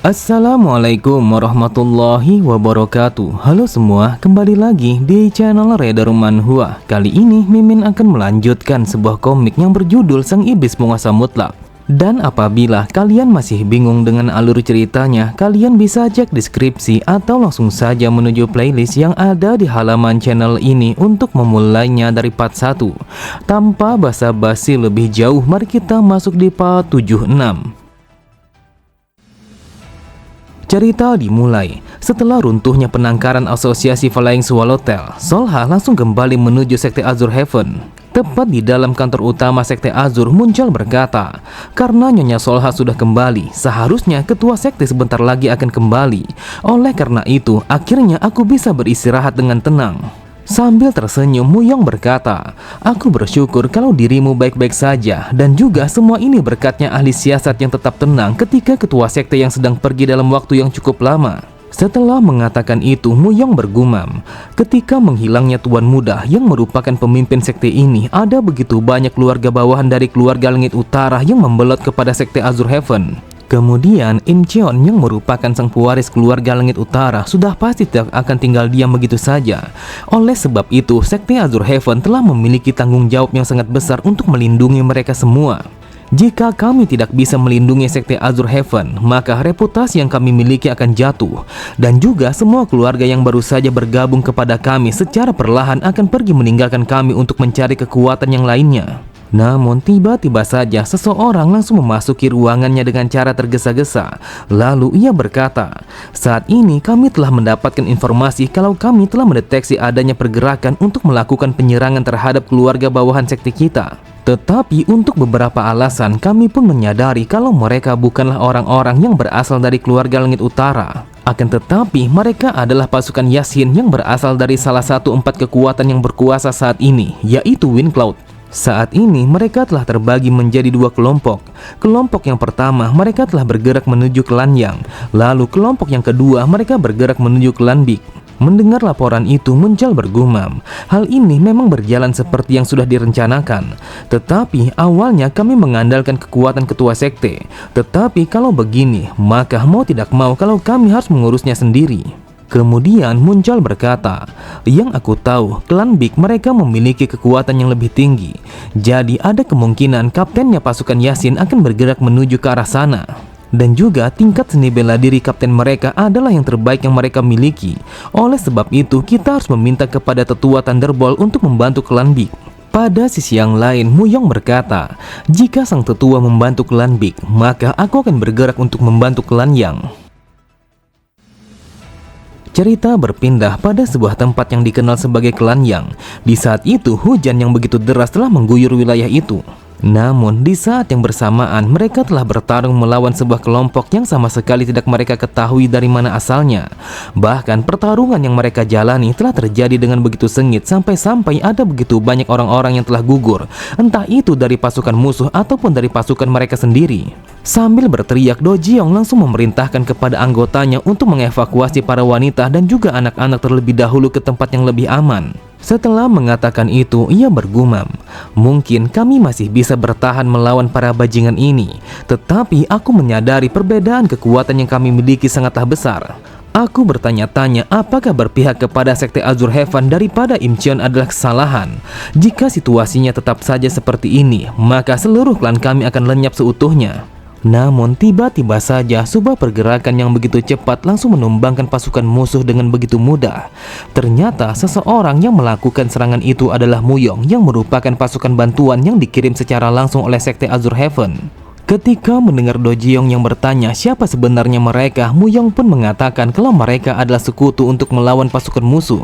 Assalamualaikum warahmatullahi wabarakatuh. Halo semua, kembali lagi di channel Reda Manhua. Kali ini Mimin akan melanjutkan sebuah komik yang berjudul Sang Iblis Penguasa Mutlak. Dan apabila kalian masih bingung dengan alur ceritanya, kalian bisa cek deskripsi atau langsung saja menuju playlist yang ada di halaman channel ini untuk memulainya dari part 1. Tanpa basa-basi lebih jauh, mari kita masuk di part 76. Cerita dimulai setelah runtuhnya penangkaran asosiasi Flying Swallowtail. Solha langsung kembali menuju Sekte Azure Heaven. Tepat di dalam kantor utama Sekte Azure, Muncal berkata, karena Nyonya Solha sudah kembali, seharusnya ketua sekte sebentar lagi akan kembali. Oleh karena itu, akhirnya aku bisa beristirahat dengan tenang. Sambil tersenyum, Muyong berkata, aku bersyukur kalau dirimu baik-baik saja, dan juga semua ini berkatnya ahli siasat yang tetap tenang ketika ketua sekte yang sedang pergi dalam waktu yang cukup lama. Setelah mengatakan itu, Muyong bergumam, ketika menghilangnya Tuan Muda yang merupakan pemimpin sekte ini, ada begitu banyak keluarga bawahan dari keluarga Langit Utara yang membelot kepada Sekte Azure Heaven. Kemudian Im Cheon yang merupakan sang pewaris keluarga Langit Utara sudah pasti tidak akan tinggal diam begitu saja. Oleh sebab itu, Sekte Azure Heaven telah memiliki tanggung jawab yang sangat besar untuk melindungi mereka semua. Jika kami tidak bisa melindungi Sekte Azure Heaven, maka reputasi yang kami miliki akan jatuh. Dan juga semua keluarga yang baru saja bergabung kepada kami secara perlahan akan pergi meninggalkan kami untuk mencari kekuatan yang lainnya. Namun tiba-tiba saja seseorang langsung memasuki ruangannya dengan cara tergesa-gesa. Lalu ia berkata, saat ini kami telah mendapatkan informasi kalau kami telah mendeteksi adanya pergerakan untuk melakukan penyerangan terhadap keluarga bawahan sekte kita. Tetapi untuk beberapa alasan kami pun menyadari kalau mereka bukanlah orang-orang yang berasal dari keluarga Langit Utara. Akan tetapi mereka adalah pasukan Yasin yang berasal dari salah satu 4 kekuatan yang berkuasa saat ini, yaitu Wind Cloud. Saat ini mereka telah terbagi menjadi 2 kelompok. Kelompok yang pertama mereka telah bergerak menuju klan Yang. Lalu kelompok yang kedua mereka bergerak menuju klan Big. Mendengar laporan itu, Muncal bergumam, hal ini memang berjalan seperti yang sudah direncanakan. Tetapi awalnya kami mengandalkan kekuatan ketua sekte. Tetapi kalau begini, maka mau tidak mau kalau kami harus mengurusnya sendiri. Kemudian Muncal berkata, yang aku tahu, klan Big mereka memiliki kekuatan yang lebih tinggi. Jadi ada kemungkinan kaptennya pasukan Yasin akan bergerak menuju ke arah sana. Dan juga tingkat seni bela diri kapten mereka adalah yang terbaik yang mereka miliki. Oleh sebab itu kita harus meminta kepada tetua Thunderbolt untuk membantu klan Big. Pada sisi yang lain, Muyong berkata, jika sang tetua membantu klan Big, maka aku akan bergerak untuk membantu klan Yang. Cerita berpindah pada sebuah tempat yang dikenal sebagai klan Yang. Di saat itu, hujan yang begitu deras telah mengguyur wilayah itu. Namun di saat yang bersamaan mereka telah bertarung melawan sebuah kelompok yang sama sekali tidak mereka ketahui dari mana asalnya. Bahkan pertarungan yang mereka jalani telah terjadi dengan begitu sengit sampai-sampai ada begitu banyak orang-orang yang telah gugur, entah itu dari pasukan musuh ataupun dari pasukan mereka sendiri. Sambil berteriak, Do Jiong langsung memerintahkan kepada anggotanya untuk mengevakuasi para wanita dan juga anak-anak terlebih dahulu ke tempat yang lebih aman. Setelah mengatakan itu, ia bergumam, mungkin kami masih bisa bertahan melawan para bajingan ini, tetapi aku menyadari perbedaan kekuatan yang kami miliki sangatlah besar. Aku bertanya-tanya apakah berpihak kepada Sekte Azure Heaven daripada Im Cheon adalah kesalahan. Jika situasinya tetap saja seperti ini, maka seluruh klan kami akan lenyap seutuhnya. Namun tiba-tiba saja sebuah pergerakan yang begitu cepat langsung menumbangkan pasukan musuh dengan begitu mudah. Ternyata seseorang yang melakukan serangan itu adalah Muyong yang merupakan pasukan bantuan yang dikirim secara langsung oleh Sekte Azure Heaven. Ketika mendengar Do Jiong yang bertanya siapa sebenarnya mereka, Muyong pun mengatakan kalau mereka adalah sekutu untuk melawan pasukan musuh.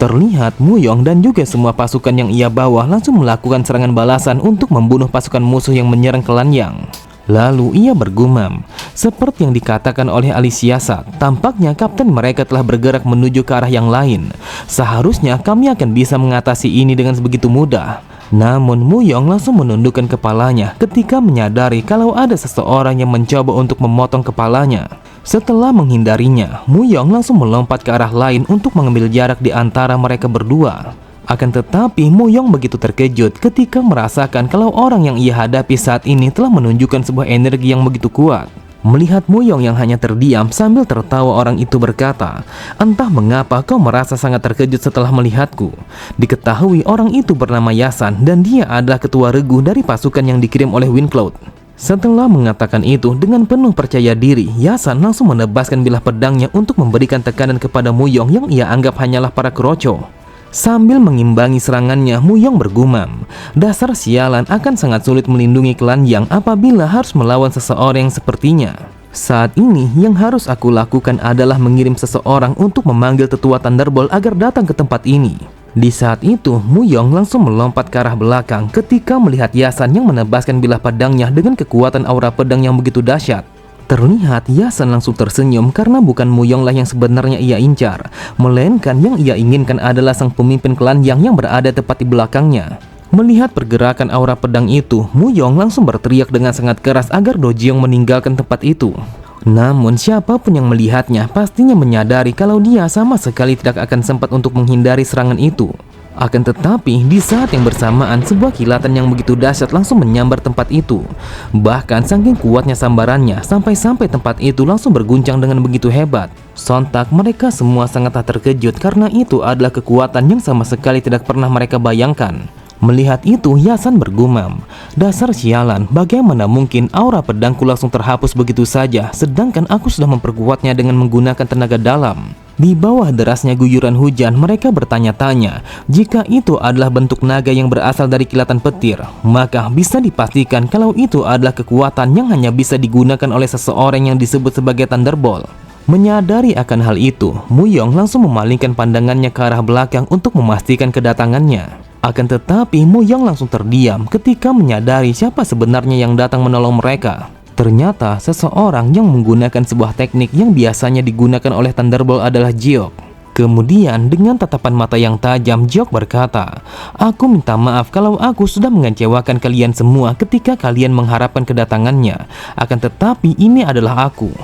Terlihat Muyong dan juga semua pasukan yang ia bawa langsung melakukan serangan balasan untuk membunuh pasukan musuh yang menyerang klan Yang. Lalu ia bergumam, seperti yang dikatakan oleh ahli siasat, tampaknya kapten mereka telah bergerak menuju ke arah yang lain. Seharusnya kami akan bisa mengatasi ini dengan begitu mudah. Namun Muyong langsung menundukkan kepalanya ketika menyadari kalau ada seseorang yang mencoba untuk memotong kepalanya. Setelah menghindarinya, Muyong langsung melompat ke arah lain untuk mengambil jarak di antara mereka berdua. Akan tetapi Muyong begitu terkejut ketika merasakan kalau orang yang ia hadapi saat ini telah menunjukkan sebuah energi yang begitu kuat. Melihat Muyong yang hanya terdiam sambil tertawa, orang itu berkata, "Entah mengapa kau merasa sangat terkejut setelah melihatku." Diketahui orang itu bernama Yasan dan dia adalah ketua regu dari pasukan yang dikirim oleh Windcloud. Setelah mengatakan itu dengan penuh percaya diri, Yasan langsung menebaskan bilah pedangnya untuk memberikan tekanan kepada Muyong yang ia anggap hanyalah para keroco. Sambil mengimbangi serangannya, Muyong bergumam, "Dasar sialan, akan sangat sulit melindungi klan Yang apabila harus melawan seseorang yang sepertinya. Saat ini yang harus aku lakukan adalah mengirim seseorang untuk memanggil tetua Thunderbolt agar datang ke tempat ini." Di saat itu, Muyong langsung melompat ke arah belakang ketika melihat Yasan yang menebaskan bilah pedangnya dengan kekuatan aura pedang yang begitu dahsyat. Terlihat Yasan langsung tersenyum karena bukan Muyong lah yang sebenarnya ia incar, melainkan yang ia inginkan adalah sang pemimpin klan yang berada tepat di belakangnya. Melihat pergerakan aura pedang itu, Muyong langsung berteriak dengan sangat keras agar Do Jiong meninggalkan tempat itu. Namun siapapun yang melihatnya pastinya menyadari kalau dia sama sekali tidak akan sempat untuk menghindari serangan itu. Akan tetapi, di saat yang bersamaan, sebuah kilatan yang begitu dahsyat langsung menyambar tempat itu. Bahkan saking kuatnya sambarannya, sampai-sampai tempat itu langsung berguncang dengan begitu hebat. Sontak mereka semua sangat terkejut karena itu adalah kekuatan yang sama sekali tidak pernah mereka bayangkan. Melihat itu, Yasan bergumam, "Dasar sialan, bagaimana mungkin aura pedangku langsung terhapus begitu saja, sedangkan aku sudah memperkuatnya dengan menggunakan tenaga dalam." Di bawah derasnya guyuran hujan, mereka bertanya-tanya, jika itu adalah bentuk naga yang berasal dari kilatan petir, maka bisa dipastikan kalau itu adalah kekuatan yang hanya bisa digunakan oleh seseorang yang disebut sebagai Thunderbolt. Menyadari akan hal itu, Muyong langsung memalingkan pandangannya ke arah belakang untuk memastikan kedatangannya. Akan tetapi, Muyong langsung terdiam ketika menyadari siapa sebenarnya yang datang menolong mereka. Ternyata seseorang yang menggunakan sebuah teknik yang biasanya digunakan oleh Thunderbolt adalah Jiok. Kemudian dengan tatapan mata yang tajam, Jiok berkata, "Aku minta maaf kalau aku sudah mengecewakan kalian semua ketika kalian mengharapkan kedatangannya. Akan tetapi ini adalah aku."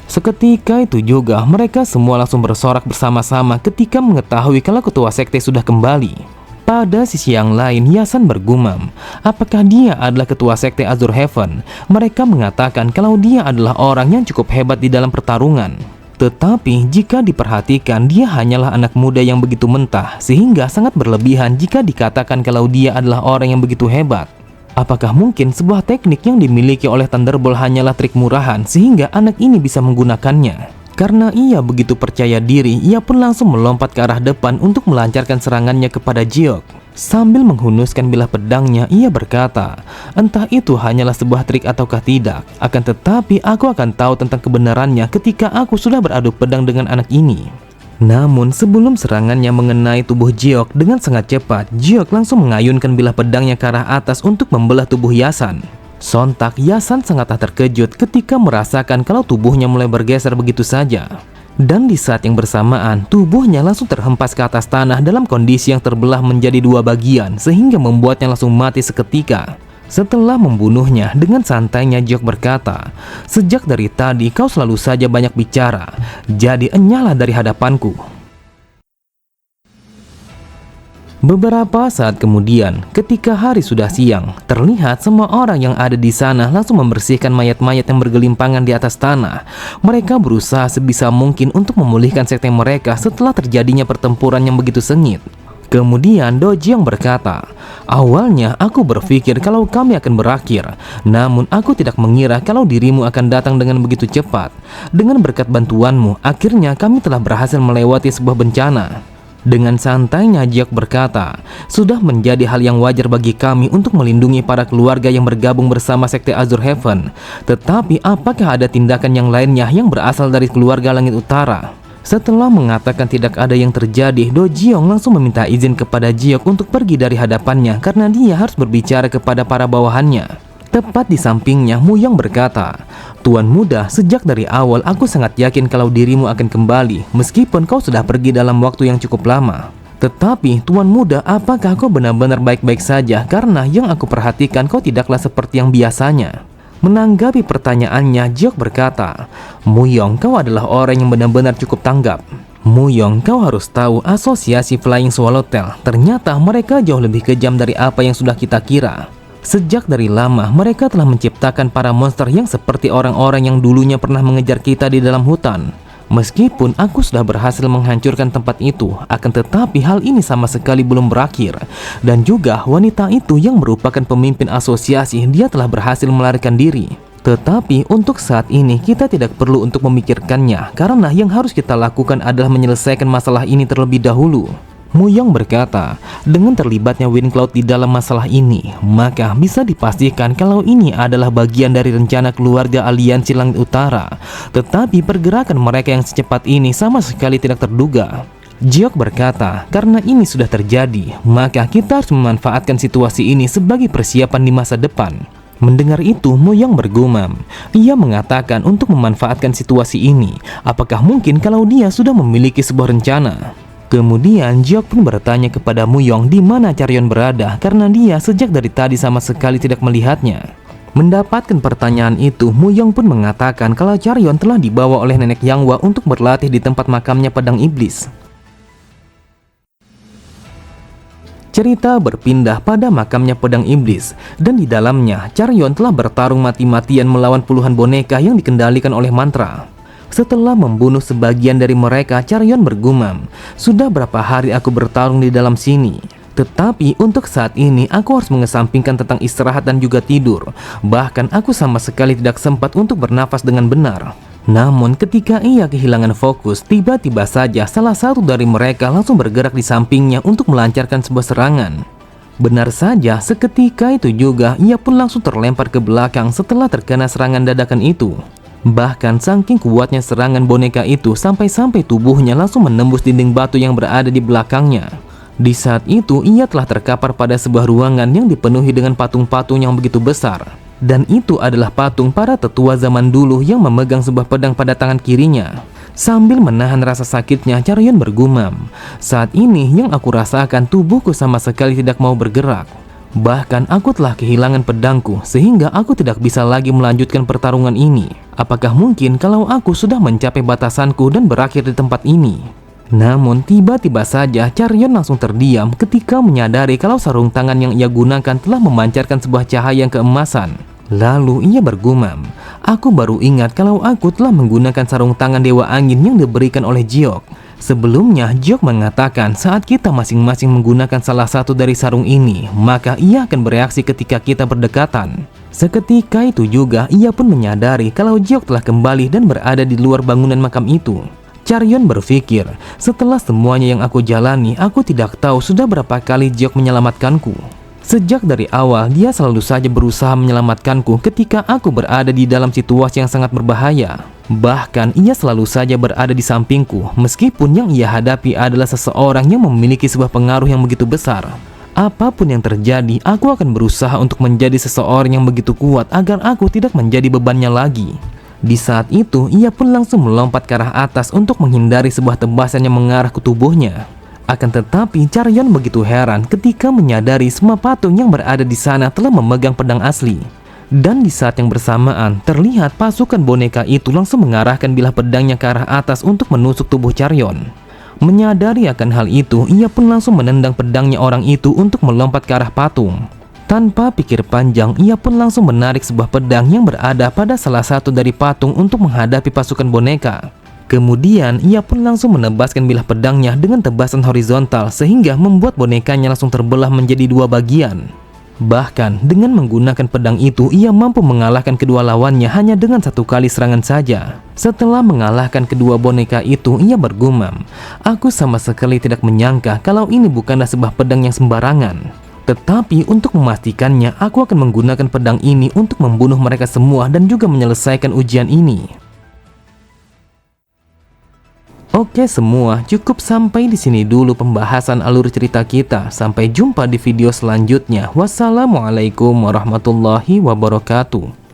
Seketika itu juga mereka semua langsung bersorak bersama-sama ketika mengetahui kalau ketua sekte sudah kembali. Pada sisi yang lain, Yasan bergumam, apakah dia adalah ketua sekte Azure Heaven? Mereka mengatakan kalau dia adalah orang yang cukup hebat di dalam pertarungan. Tetapi jika diperhatikan, dia hanyalah anak muda yang begitu mentah, sehingga sangat berlebihan jika dikatakan kalau dia adalah orang yang begitu hebat. Apakah mungkin sebuah teknik yang dimiliki oleh Thunderbolt hanyalah trik murahan sehingga anak ini bisa menggunakannya? Karena ia begitu percaya diri, ia pun langsung melompat ke arah depan untuk melancarkan serangannya kepada Jiok. Sambil menghunuskan bilah pedangnya, ia berkata, "Entah itu hanyalah sebuah trik ataukah tidak, akan tetapi aku akan tahu tentang kebenarannya ketika aku sudah beradu pedang dengan anak ini." Namun sebelum serangannya mengenai tubuh Jiok dengan sangat cepat, Jiok langsung mengayunkan bilah pedangnya ke arah atas untuk membelah tubuh Yasan. Sontak Yasan sangat terkejut ketika merasakan kalau tubuhnya mulai bergeser begitu saja. Dan di saat yang bersamaan, tubuhnya langsung terhempas ke atas tanah dalam kondisi yang terbelah menjadi dua bagian sehingga membuatnya langsung mati seketika. Setelah membunuhnya, dengan santainya Jiok berkata, "Sejak dari tadi kau selalu saja banyak bicara, jadi enyahlah dari hadapanku." Beberapa saat kemudian, ketika hari sudah siang, terlihat semua orang yang ada di sana langsung membersihkan mayat-mayat yang bergelimpangan di atas tanah. Mereka berusaha sebisa mungkin untuk memulihkan sekte mereka setelah terjadinya pertempuran yang begitu sengit. Kemudian Do Jiong berkata, "Awalnya aku berpikir kalau kami akan berakhir, namun aku tidak mengira kalau dirimu akan datang dengan begitu cepat. Dengan berkat bantuanmu, akhirnya kami telah berhasil melewati sebuah bencana." Dengan santainya Jiok berkata, "Sudah menjadi hal yang wajar bagi kami untuk melindungi para keluarga yang bergabung bersama sekte Azure Heaven. Tetapi apakah ada tindakan yang lainnya yang berasal dari keluarga Langit Utara?" Setelah mengatakan tidak ada yang terjadi, Do Jiong langsung meminta izin kepada Jiok untuk pergi dari hadapannya karena dia harus berbicara kepada para bawahannya. Tepat di sampingnya, Muyong berkata, "Tuan muda, sejak dari awal aku sangat yakin kalau dirimu akan kembali, meskipun kau sudah pergi dalam waktu yang cukup lama. Tetapi, Tuan muda, apakah kau benar-benar baik-baik saja? Karena yang aku perhatikan kau tidaklah seperti yang biasanya." Menanggapi pertanyaannya, Jiok berkata, "Muyong, kau adalah orang yang benar-benar cukup tanggap. Muyong, kau harus tahu asosiasi Flying Swallowtail, ternyata mereka jauh lebih kejam dari apa yang sudah kita kira. Sejak dari lama, mereka telah menciptakan para monster yang seperti orang-orang yang dulunya pernah mengejar kita di dalam hutan. Meskipun aku sudah berhasil menghancurkan tempat itu, akan tetapi hal ini sama sekali belum berakhir. Dan juga wanita itu yang merupakan pemimpin asosiasi, dia telah berhasil melarikan diri. Tetapi untuk saat ini kita tidak perlu untuk memikirkannya, karena yang harus kita lakukan adalah menyelesaikan masalah ini terlebih dahulu. Muyong berkata, dengan terlibatnya Wincloud di dalam masalah ini, maka bisa dipastikan kalau ini adalah bagian dari rencana keluarga Aliansi Langit Utara. Tetapi pergerakan mereka yang secepat ini sama sekali tidak terduga. Jiok berkata, karena ini sudah terjadi, maka kita harus memanfaatkan situasi ini sebagai persiapan di masa depan. Mendengar itu, Muyong bergumam. Ia mengatakan untuk memanfaatkan situasi ini, apakah mungkin kalau dia sudah memiliki sebuah rencana? Kemudian Jiok pun bertanya kepada Muyong di mana Charyon berada, karena dia sejak dari tadi sama sekali tidak melihatnya. Mendapatkan pertanyaan itu, Muyong pun mengatakan kalau Charyon telah dibawa oleh nenek Yanghwa untuk berlatih di tempat makamnya pedang iblis. Cerita berpindah pada makamnya pedang iblis, dan di dalamnya Charyon telah bertarung mati-matian melawan puluhan boneka yang dikendalikan oleh mantra. Setelah membunuh sebagian dari mereka, Charyon bergumam, sudah berapa hari aku bertarung di dalam sini. Tetapi untuk saat ini aku harus mengesampingkan tentang istirahat dan juga tidur. Bahkan aku sama sekali tidak sempat untuk bernafas dengan benar. Namun ketika ia kehilangan fokus, tiba-tiba saja salah satu dari mereka langsung bergerak di sampingnya untuk melancarkan sebuah serangan. Benar saja, seketika itu juga ia pun langsung terlempar ke belakang setelah terkena serangan dadakan itu. Bahkan saking kuatnya serangan boneka itu sampai-sampai tubuhnya langsung menembus dinding batu yang berada di belakangnya. Di saat itu ia telah terkapar pada sebuah ruangan yang dipenuhi dengan patung-patung yang begitu besar. Dan itu adalah patung para tetua zaman dulu yang memegang sebuah pedang pada tangan kirinya. Sambil menahan rasa sakitnya, Charyon bergumam, saat ini yang aku rasakan tubuhku sama sekali tidak mau bergerak. Bahkan aku telah kehilangan pedangku sehingga aku tidak bisa lagi melanjutkan pertarungan ini. Apakah mungkin kalau aku sudah mencapai batasanku dan berakhir di tempat ini? Namun tiba-tiba saja Charyon langsung terdiam ketika menyadari kalau sarung tangan yang ia gunakan telah memancarkan sebuah cahaya keemasan. Lalu ia bergumam, aku baru ingat kalau aku telah menggunakan sarung tangan Dewa Angin yang diberikan oleh Jiok. Sebelumnya, Jiok mengatakan saat kita masing-masing menggunakan salah satu dari sarung ini, maka ia akan bereaksi ketika kita berdekatan. Seketika itu juga, ia pun menyadari kalau Jiok telah kembali dan berada di luar bangunan makam itu. Charyon berpikir, setelah semuanya yang aku jalani, aku tidak tahu sudah berapa kali Jiok menyelamatkanku. Sejak dari awal, dia selalu saja berusaha menyelamatkanku ketika aku berada di dalam situasi yang sangat berbahaya. Bahkan ia selalu saja berada di sampingku, meskipun yang ia hadapi adalah seseorang yang memiliki sebuah pengaruh yang begitu besar. Apapun yang terjadi, aku akan berusaha untuk menjadi seseorang yang begitu kuat agar aku tidak menjadi bebannya lagi. Di saat itu, ia pun langsung melompat ke arah atas untuk menghindari sebuah tebasan yang mengarah ke tubuhnya. Akan tetapi, Charyon begitu heran ketika menyadari semua patung yang berada di sana telah memegang pedang asli. Dan di saat yang bersamaan, terlihat pasukan boneka itu langsung mengarahkan bilah pedangnya ke arah atas untuk menusuk tubuh Charyon. Menyadari akan hal itu, ia pun langsung menendang pedangnya orang itu untuk melompat ke arah patung. Tanpa pikir panjang, ia pun langsung menarik sebuah pedang yang berada pada salah satu dari patung untuk menghadapi pasukan boneka. Kemudian, ia pun langsung menebaskan bilah pedangnya dengan tebasan horizontal sehingga membuat bonekanya langsung terbelah menjadi dua bagian. Bahkan, dengan menggunakan pedang itu, ia mampu mengalahkan kedua lawannya hanya dengan satu kali serangan saja. Setelah mengalahkan kedua boneka itu, ia bergumam, aku sama sekali tidak menyangka kalau ini bukanlah sebuah pedang yang sembarangan. Tetapi untuk memastikannya, aku akan menggunakan pedang ini untuk membunuh mereka semua dan juga menyelesaikan ujian ini. Oke semua, cukup sampai di sini dulu pembahasan alur cerita kita. Sampai jumpa di video selanjutnya. Wassalamualaikum warahmatullahi wabarakatuh.